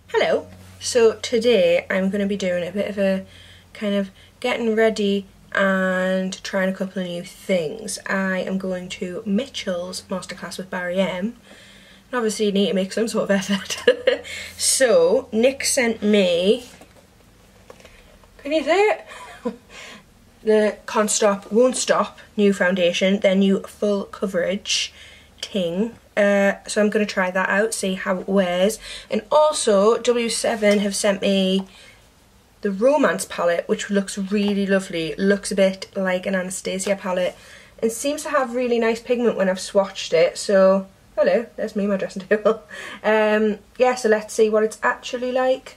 Hello, so today I'm going to be doing a bit of a kind of getting ready and trying a couple of new things. I am going to Mitchell's masterclass with Barry M. And obviously you need to make some sort of effort. So Nick sent me, can you see it? The Can't Stop, Won't Stop new foundation, their new full coverage ting. So I'm going to try that out, see how it wears. And also W7 have sent me the Romance palette, which looks really lovely. It looks a bit like an Anastasia palette and seems to have really nice pigment when I've swatched it. So hello, there's me, my dressing table. Yeah, so let's see what it's actually like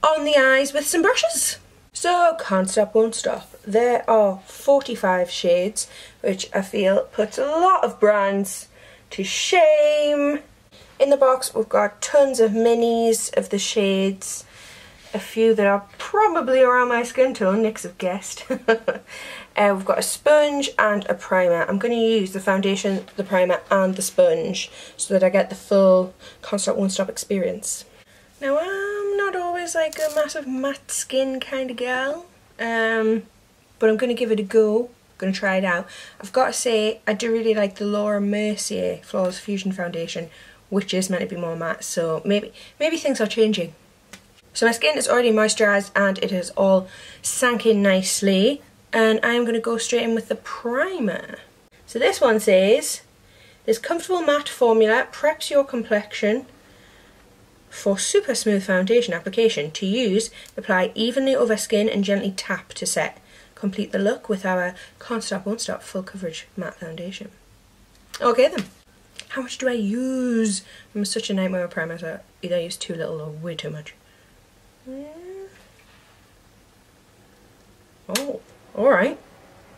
on the eyes with some brushes. So Can't Stop, Won't Stop. There are 45 shades, which I feel puts a lot of brands to shame. In the box we've got tons of minis of the shades, a few that are probably around my skin tone, Nick's have guessed. We've got a sponge and a primer. I'm going to use the foundation, the primer and the sponge so that I get the full Can't Stop, Won't Stop experience. Now I'm not always like a massive matte skin kind of girl, but I'm going to give it a go. Going to try it out. I've got to say I do really like the Laura Mercier Flawless Fusion foundation, which is meant to be more matte, so maybe things are changing. So my skin is already moisturised and it has all sank in nicely, and I'm going to go straight in with the primer. So this one says, this comfortable matte formula preps your complexion for super smooth foundation application. To use, apply evenly over skin and gently tap to set. Complete the look with our Can't Stop, Won't Stop full coverage matte foundation. Okay then, how much do I use? I'm such a nightmare with primers. I either use too little or way too much. Oh, alright.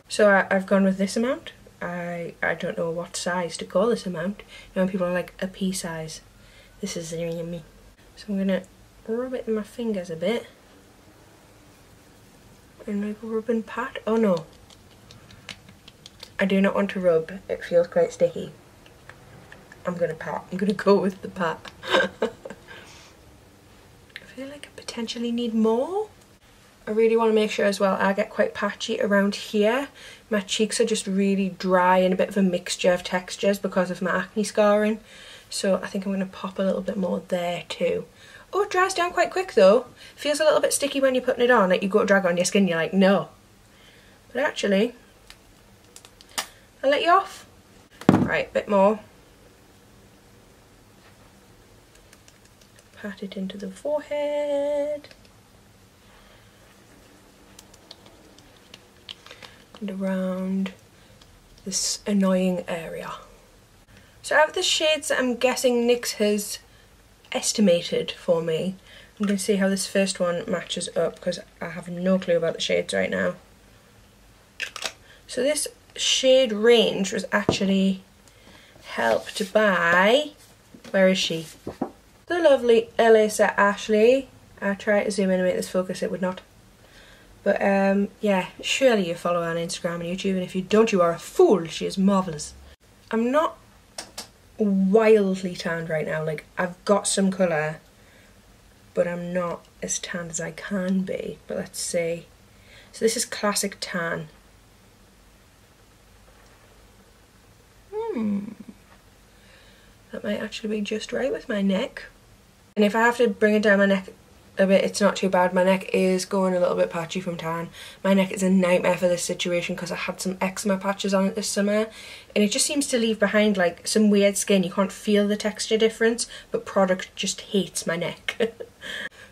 So I've gone with this amount. I don't know what size to call this amount. You know, when people are like a pea size. This is me. So I'm going to rub it in my fingers a bit. And like rub and pat. Oh no, I do not want to rub, it feels quite sticky. I'm gonna pat, I'm gonna go with the pat. I feel like I potentially need more. I really want to make sure as well I get quite patchy around here. My cheeks are just really dry and a bit of a mixture of textures because of my acne scarring, so I think I'm going to pop a little bit more there too. Oh, it dries down quite quick though. Feels a little bit sticky when you're putting it on, like you go to drag it on your skin, you're like, no. But actually, I'll let you off. Right, bit more. Pat it into the forehead. And around this annoying area. So out of the shades that I'm guessing NYX has estimated for me, I'm going to see how this first one matches up because I have no clue about the shades right now. So this shade range was actually helped by, where is she? The lovely Elisa Ashley. I tried to zoom in and make this focus, it would not. But yeah, surely you follow her on Instagram and YouTube, and if you don't, you are a fool. She is marvellous. I'm not wildly tanned right now, like I've got some colour but I'm not as tanned as I can be. But let's see. So this is classic tan. That might actually be just right with my neck. And if I have to bring it down my neck a bit, it's not too bad. My neck is going a little bit patchy from tan. My neck is a nightmare for this situation because I had some eczema patches on it this summer, and it just seems to leave behind like some weird skin. You can't feel the texture difference, but product just hates my neck.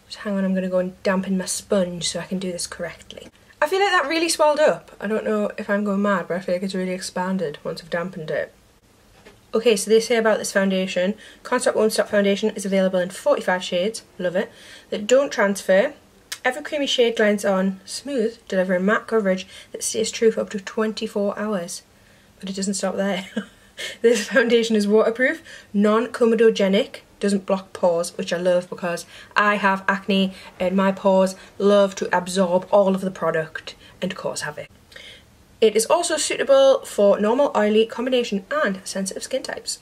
Just hang on, I'm going to go and dampen my sponge so I can do this correctly. I feel like that really swelled up. I don't know if I'm going mad, but I feel like it's really expanded once I've dampened it. Okay, so they say about this foundation, Can't Stop, Won't Stop foundation is available in 45 shades, love it, that don't transfer. Every creamy shade glides on smooth, delivering matte coverage that stays true for up to 24 hours. But it doesn't stop there. This foundation is waterproof, non-comedogenic, doesn't block pores, which I love because I have acne and my pores love to absorb all of the product and cause havoc. It is also suitable for normal, oily, combination and sensitive skin types.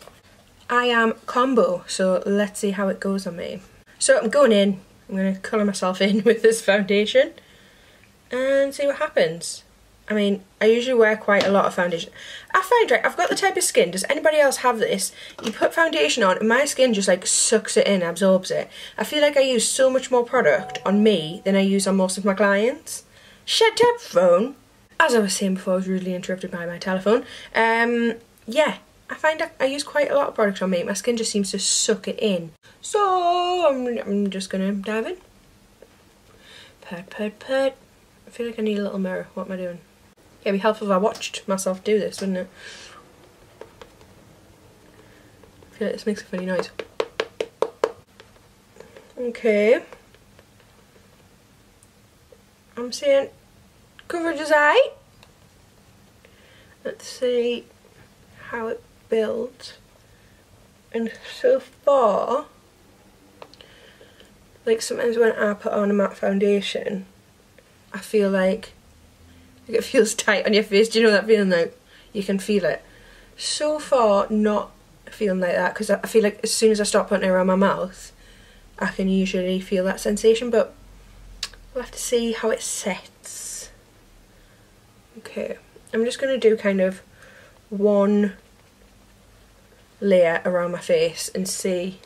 I am combo, so let's see how it goes on me. So I'm going in, I'm going to colour myself in with this foundation and see what happens. I mean, I usually wear quite a lot of foundation. I find, right, I've got the type of skin, does anybody else have this? You put foundation on and my skin just like sucks it in, absorbs it. I feel like I use so much more product on me than I use on most of my clients. Shut up, phone. As I was saying before, I was rudely interrupted by my telephone. Yeah, I find I use quite a lot of product on me. My skin just seems to suck it in. So, I'm just gonna dive in. Put. I feel like I need a little mirror. What am I doing? Yeah, it'd be helpful if I watched myself do this, wouldn't it? I feel like this makes a funny noise. Okay. I'm saying coverage is aight. Let's see how it builds. And so far, like sometimes when I put on a matte foundation, I feel like it feels tight on your face. Do you know that feeling? Like you can feel it. So far, not feeling like that, because I feel like as soon as I start putting it around my mouth, I can usually feel that sensation, but we'll have to see how it sets. Okay, I'm just going to do kind of one layer around my face and see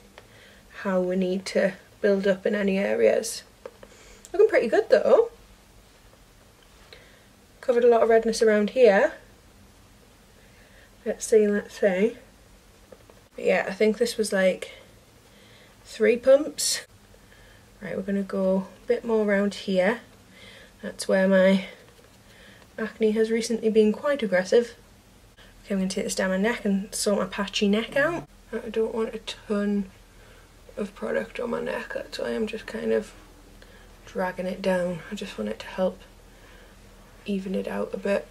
how we need to build up in any areas. Looking pretty good though. Covered a lot of redness around here. Let's see. But yeah, I think this was like 3 pumps. Right, we're going to go a bit more around here. That's where my acne has recently been quite aggressive. Okay, I'm going to take this down my neck and sort my patchy neck out. I don't want a ton of product on my neck, that's why I'm just kind of dragging it down. I just want it to help even it out a bit.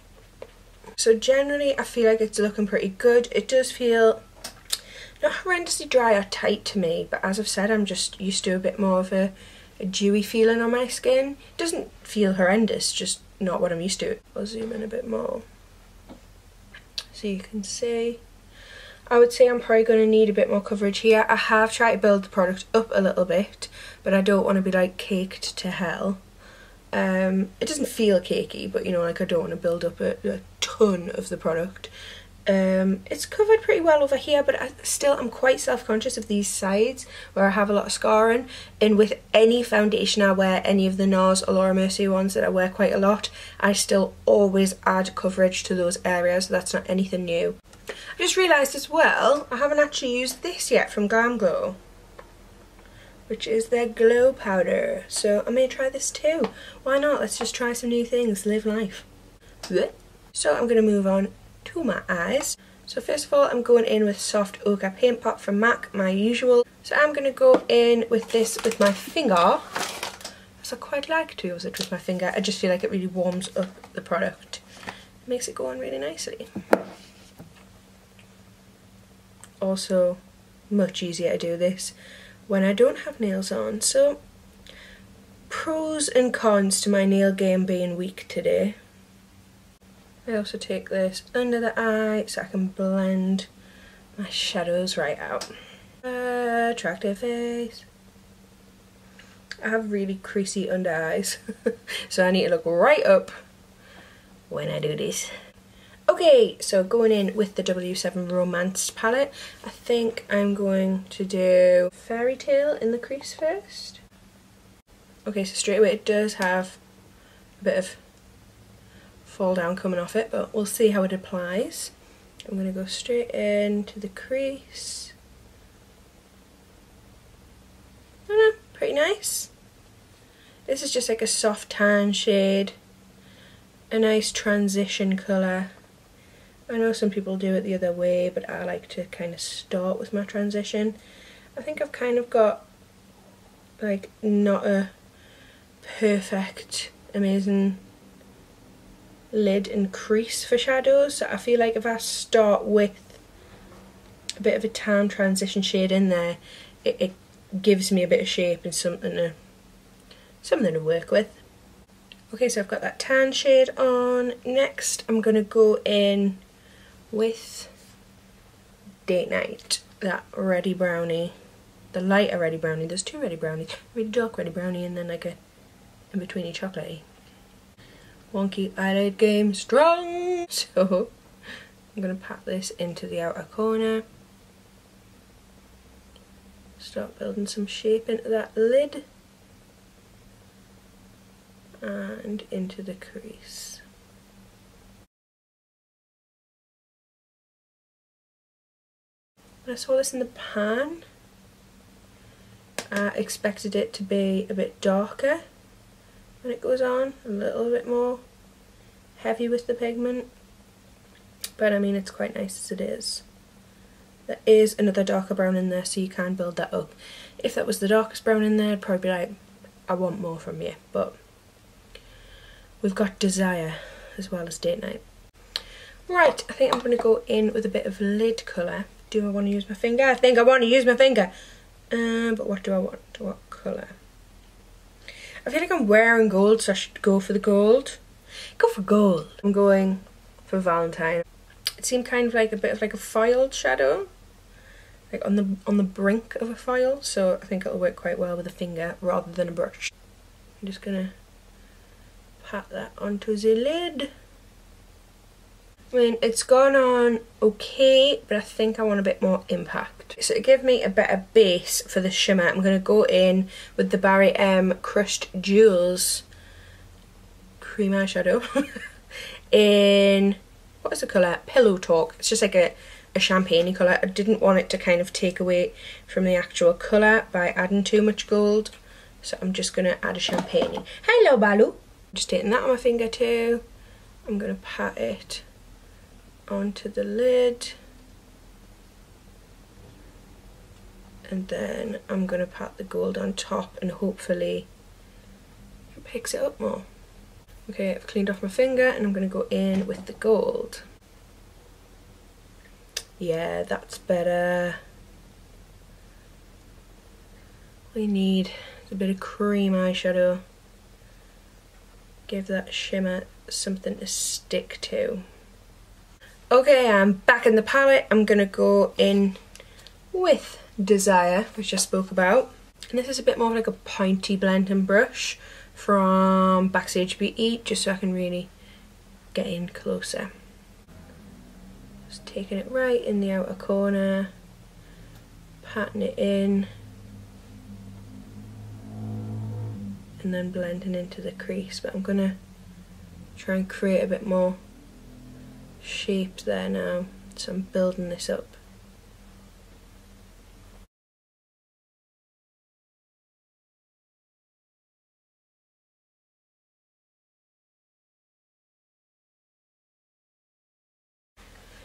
So generally I feel like it's looking pretty good. It does feel not horrendously dry or tight to me, but as I've said, I'm just used to a bit more of a dewy feeling on my skin. It doesn't feel horrendous, just not what I'm used to. I'll zoom in a bit more so you can see. I would say I'm probably going to need a bit more coverage here. I have tried to build the product up a little bit, but I don't want to be like caked to hell. It doesn't feel cakey, but you know, like I don't want to build up a ton of the product. It's covered pretty well over here, but I'm quite self-conscious of these sides where I have a lot of scarring, and with any foundation I wear, any of the NARS or Laura Mercier ones that I wear quite a lot, I still always add coverage to those areas, so that's not anything new. I just realised as well, I haven't actually used this yet from longgg, which is their glow powder, so I may try this too. Why not? Let's just try some new things, live life. So I'm going to move on to my eyes. So first of all, I'm going in with Soft Ochre Paint Pot from MAC, my usual. So I'm going to go in with this with my finger, because I quite like to use it with my finger. I just feel like it really warms up the product. It makes it go on really nicely. Also, much easier to do this when I don't have nails on. So, pros and cons to my nail game being weak today. I also take this under the eye so I can blend my shadows right out. Attractive face. I have really creasy under eyes, so I need to look right up when I do this. Okay, so going in with the W7 Romance palette, I think I'm going to do Fairy Tale in the crease first. Okay, so straight away it does have a bit of fall down coming off it, but we'll see how it applies. I'm going to go straight into the crease. I don't know, pretty nice. This is just like a soft tan shade, a nice transition colour. I know some people do it the other way, but I like to kind of start with my transition. I think I've kind of got like not a perfect, amazing lid and crease for shadows, so I feel like if I start with a bit of a tan transition shade in there, it gives me a bit of shape and something to work with. Okay, so I've got that tan shade on. Next, I'm going to go in with Date Night, that Ready Brownie, the lighter Ready Brownie. There's two Ready Brownies, really dark Ready Brownie and then like a in-betweeny chocolatey. Wonky eyelid game strong! So, I'm going to pat this into the outer corner. Start building some shape into that lid. And into the crease. When I saw this in the pan, I expected it to be a bit darker when it goes on, a little bit more heavy with the pigment, but I mean it's quite nice as it is. There is another darker brown in there, so you can build that up. If that was the darkest brown in there, I'd probably be like, I want more from you, but we've got Desire as well as Date Night. Right, I think I'm going to go in with a bit of lid colour. Do I want to use my finger? I think I want to use my finger. But what do I want? What colour? I feel like I'm wearing gold, so I should go for the gold. Go for gold. I'm going for Valentine. It seemed kind of like a bit of like a foiled shadow, like on the brink of a foil. So I think it'll work quite well with a finger rather than a brush. I'm just gonna pat that onto the lid. I mean, it's gone on okay, but I think I want a bit more impact. So to give me a better base for the shimmer, I'm going to go in with the Barry M Crushed Jewels cream eyeshadow in, what is the colour? Pillow Talk. It's just like a champagne-y colour. I didn't want it to kind of take away from the actual colour by adding too much gold, so I'm just going to add a champagne-y. Hello, Balu! Just taking that on my finger too. I'm going to pat it onto the lid, and then I'm going to pat the gold on top and hopefully it picks it up more. Okay, I've cleaned off my finger and I'm going to go in with the gold. Yeah, that's better. We need a bit of cream eyeshadow. Give that shimmer something to stick to. Okay, I'm back in the palette. I'm going to go in with Desire, which I spoke about. And this is a bit more like a pointy blending brush from Backstage Beauty, just so I can really get in closer. Just taking it right in the outer corner, patting it in, and then blending into the crease. But I'm going to try and create a bit more shape there now, so I'm building this up.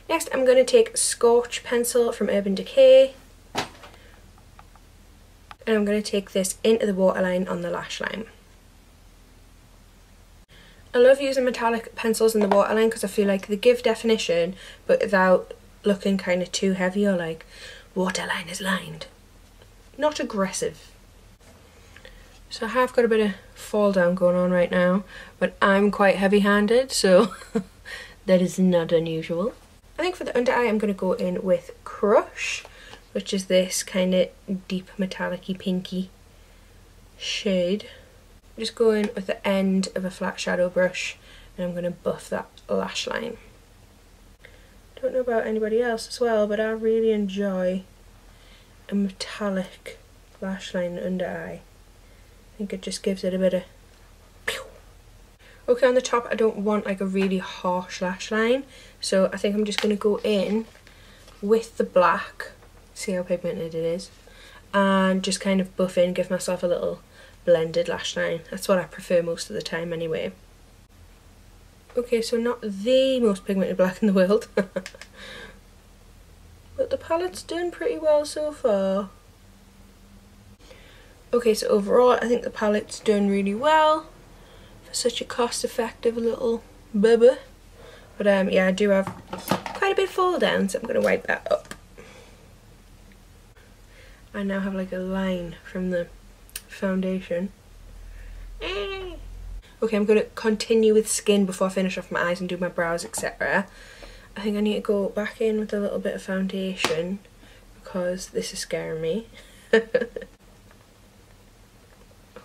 Next I'm going to take Scorch Pencil from Urban Decay, and I'm going to take this into the waterline on the lash line. I love using metallic pencils in the waterline because I feel like they give definition but without looking kind of too heavy or like waterline is lined. Not aggressive. So I have got a bit of fall down going on right now, but I'm quite heavy handed, so that is not unusual. I think for the under eye I'm going to go in with Crush, which is this kind of deep metallic-y pinky shade. I'm just going with the end of a flat shadow brush and I'm going to buff that lash line. Don't know about anybody else as well, but I really enjoy a metallic lash line under eye. I think it just gives it a bit of pew. Okay, on the top I don't want like a really harsh lash line, so I think I'm just going to go in with the black, see how pigmented it is, and just kind of buff in, give myself a little blended lash line. That's what I prefer most of the time anyway. Okay, so not the most pigmented black in the world, but the palette's doing pretty well so far. Okay, so overall I think the palette's done really well for such a cost-effective little bubba. But yeah, I do have quite a bit of fall down, so I'm going to wipe that up. I now have like a line from the foundation. Okay, I'm going to continue with skin before I finish off my eyes and do my brows, etc. I think I need to go back in with a little bit of foundation because this is scaring me.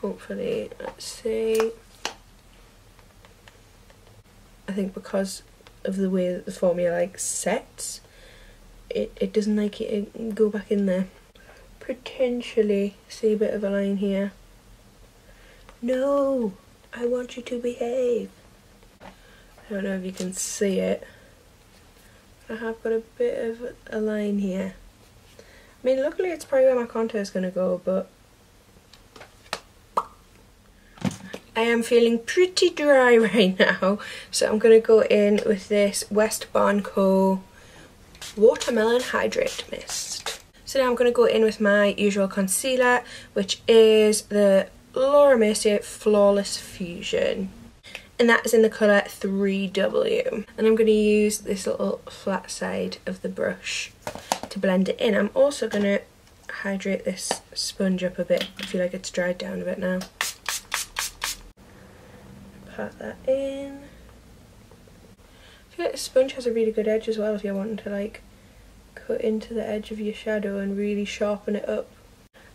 Hopefully, let's see. I think because of the way that the formula like sets, it doesn't like it to go back in there. Potentially see a bit of a line here. No, I want you to behave. I don't know if you can see it. I have got a bit of a line here. I mean, luckily it's probably where my contour is going to go, but I am feeling pretty dry right now, so I'm going to go in with this Westbourne Co. Watermelon Hydrate Mist. So now I'm going to go in with my usual concealer, which is the Laura Mercier Flawless Fusion. And that is in the colour 3W. And I'm going to use this little flat side of the brush to blend it in. I'm also going to hydrate this sponge up a bit. I feel like it's dried down a bit now. Pat that in. I feel like the sponge has a really good edge as well if you're wanting to like cut into the edge of your shadow and really sharpen it up.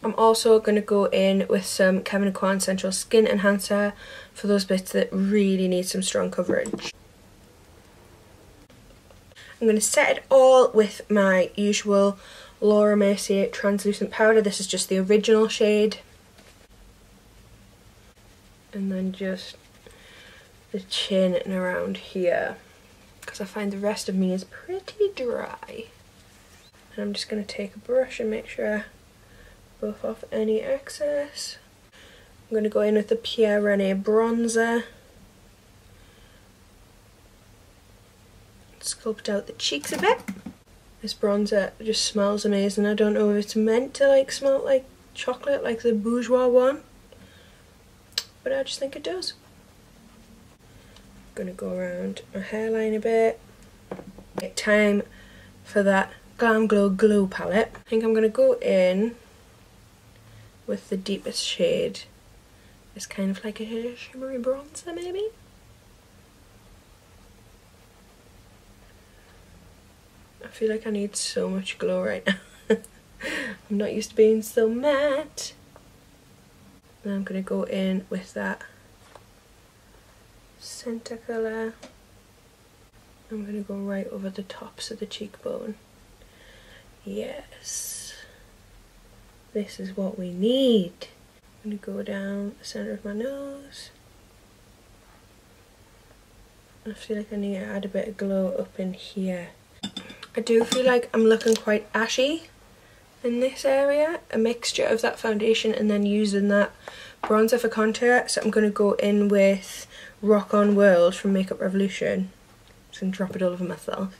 I'm also going to go in with some Kevyn & Co Essential Skin Enhancer for those bits that really need some strong coverage. I'm going to set it all with my usual Laura Mercier translucent powder. This is just the original shade. And then just the chin and around here, because I find the rest of me is pretty dry. And I'm just going to take a brush and make sure I buff off any excess. I'm going to go in with the Pierre Rene bronzer. Sculpt out the cheeks a bit. This bronzer just smells amazing. I don't know if it's meant to like smell like chocolate like the Bourjois one, but I just think it does. I'm going to go around my hairline a bit. Time for that Glam Glow Glow palette. I think I'm going to go in with the deepest shade. It's kind of like a shimmery bronzer maybe. I feel like I need so much glow right now. I'm not used to being so matte. And I'm going to go in with that center colour. I'm going to go right over the tops of the cheekbone. Yes, this is what we need. I'm going to go down the centre of my nose. I feel like I need to add a bit of glow up in here. I do feel like I'm looking quite ashy in this area. A mixture of that foundation and then using that bronzer for contour. So I'm going to go in with Rock On World from Makeup Revolution. Just going to drop it all over myself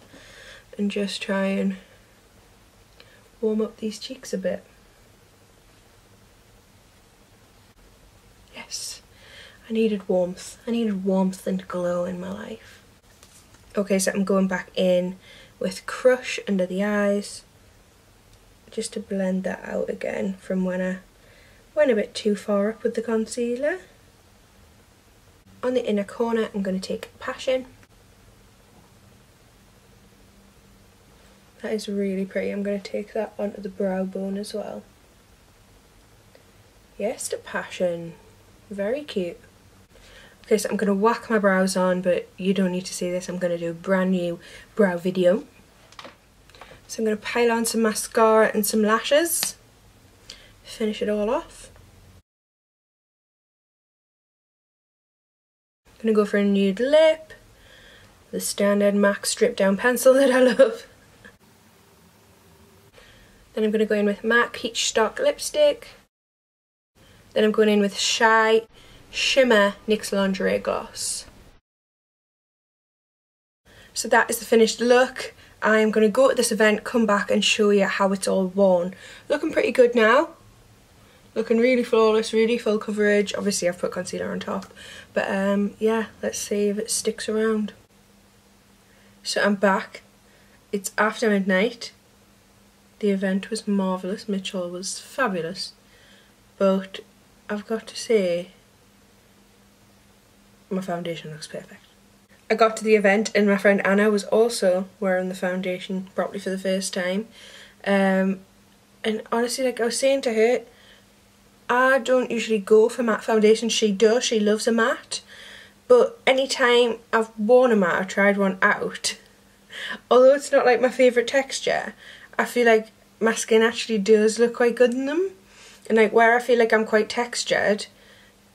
and just try and warm up these cheeks a bit. Yes, I needed warmth. I needed warmth and glow in my life. Okay, so I'm going back in with Crush under the eyes, just to blend that out again from when I went a bit too far up with the concealer. On the inner corner, I'm going to take Passion. That is really pretty. I'm going to take that onto the brow bone as well. Yes, to Passion. Very cute. Okay, so I'm going to whack my brows on, but you don't need to see this. I'm going to do a brand new brow video. So I'm going to pile on some mascara and some lashes. Finish it all off. I'm going to go for a nude lip. The standard MAC strip down pencil that I love. Then I'm going to go in with MAC Peach Stock Lipstick. Then I'm going in with Shy Shimmer NYX Lingerie Gloss. So that is the finished look. I'm going to go to this event, come back and show you how it's all worn. Looking pretty good now. Looking really flawless, really full coverage. Obviously I've put concealer on top. But yeah, let's see if it sticks around. So I'm back. It's after midnight. The event was marvellous. Mitchell was fabulous. But I've got to say, my foundation looks perfect. I got to the event and my friend Anna was also wearing the foundation properly for the first time. And honestly, like I was saying to her, I don't usually go for matte foundation. She does, she loves a matte. But anytime I've worn a matte, I've tried one out, although it's not like my favourite texture, I feel like my skin actually does look quite good in them. And like where I feel like I'm quite textured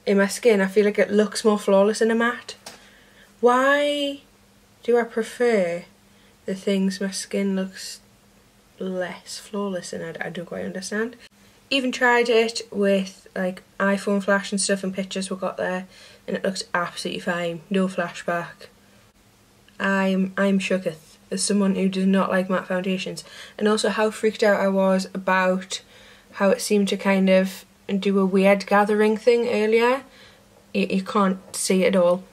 in my skin, I feel like it looks more flawless in a matte. Why do I prefer the things my skin looks less flawless in? I don't quite understand. Even tried it with like iPhone flash and stuff, and pictures we got there, and it looks absolutely fine, no flashback. I'm shooketh as someone who does not like matte foundations, and also how freaked out I was about how it seemed to kind of do a weird gathering thing earlier. You can't see it at all.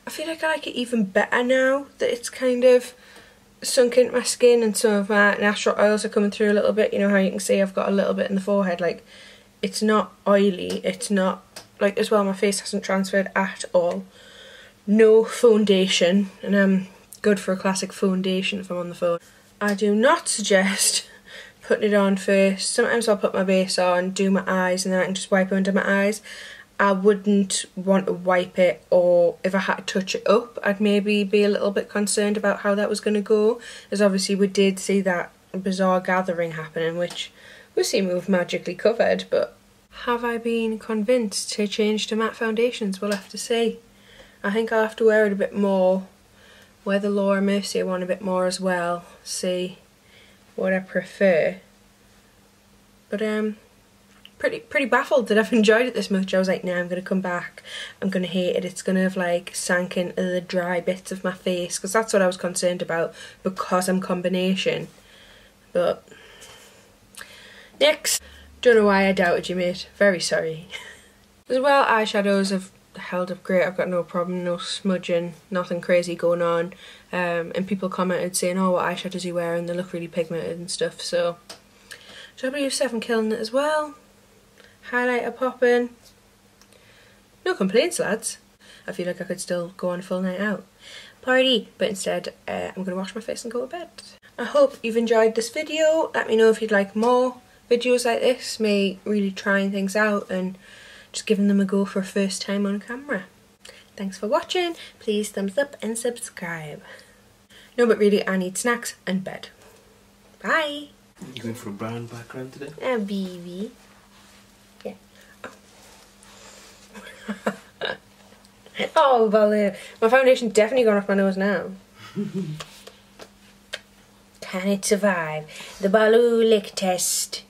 I feel like I like it even better now that it's kind of sunk into my skin and some of my natural oils are coming through a little bit. You know how you can see I've got a little bit in the forehead. Like, it's not oily, it's not, like, as well, my face hasn't transferred at all. No foundation, and I'm good for a classic foundation if I'm on the phone. I do not suggest putting it on first. Sometimes I'll put my base on, do my eyes, and then I can just wipe it under my eyes. I wouldn't want to wipe it, or if I had to touch it up, I'd maybe be a little bit concerned about how that was going to go, as obviously we did see that bizarre gathering happening, which we seem to have magically covered. But have I been convinced to change to matte foundations? We'll have to see. I think I'll have to wear it a bit more, wear the Laura Mercier one a bit more as well, see what I prefer. But pretty baffled that I've enjoyed it this much. I was like, nah, I'm going to come back, I'm going to hate it, it's going to have like sank into the dry bits of my face, because that's what I was concerned about, because I'm combination. But next, don't know why I doubted you, mate, very sorry. As well, eyeshadows have held up great, I've got no problem, no smudging, nothing crazy going on, and people commented saying, oh, what eyeshadows you wearing, they look really pigmented and stuff, so W7 killing it as well. Highlighter popping. No complaints, lads. I feel like I could still go on a full night out. Party! But instead, I'm going to wash my face and go to bed. I hope you've enjoyed this video. Let me know if you'd like more videos like this. Me really trying things out and just giving them a go for a first time on camera. Thanks for watching. Please thumbs up and subscribe. No, but really, I need snacks and bed. Bye! You going for a brown background today? Baby. Yeah. Oh, Baloo. My foundation's definitely gone off my nose now. Can it survive the Baloo lick test?